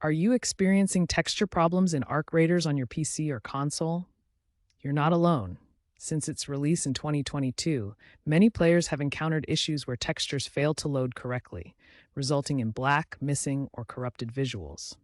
Are you experiencing texture problems in Arc Raiders on your PC or console? You're not alone. Since its release in 2022, many players have encountered issues where textures fail to load correctly, resulting in black, missing, or corrupted visuals.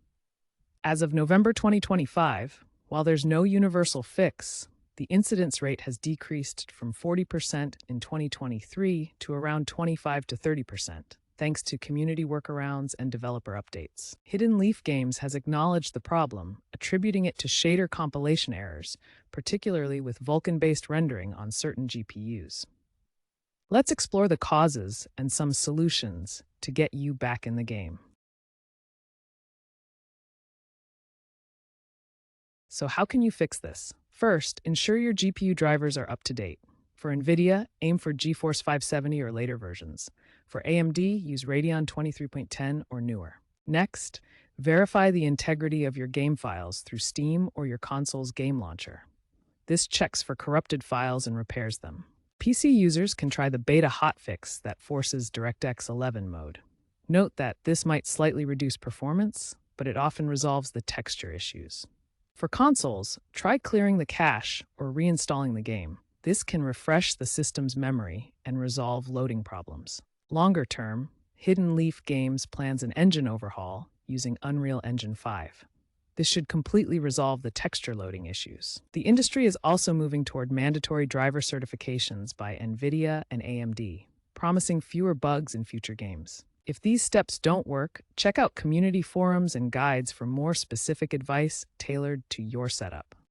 As of November 2025, while there's no universal fix, the incidence rate has decreased from 40% in 2023 to around 25 to 30%, thanks to community workarounds and developer updates. Hidden Leaf Games has acknowledged the problem, attributing it to shader compilation errors, particularly with Vulkan-based rendering on certain GPUs. Let's explore the causes and some solutions to get you back in the game. So how can you fix this? First, ensure your GPU drivers are up to date. For NVIDIA, aim for GeForce 570 or later versions. For AMD, use Radeon 23.10 or newer. Next, verify the integrity of your game files through Steam or your console's game launcher. This checks for corrupted files and repairs them. PC users can try the beta hotfix that forces DirectX 11 mode. Note that this might slightly reduce performance, but it often resolves the texture issues. For consoles, try clearing the cache or reinstalling the game. This can refresh the system's memory and resolve loading problems. Longer term, Hidden Leaf Games plans an engine overhaul using Unreal Engine 5. This should completely resolve the texture loading issues. The industry is also moving toward mandatory driver certifications by NVIDIA and AMD, promising fewer bugs in future games. If these steps don't work, check out community forums and guides for more specific advice tailored to your setup.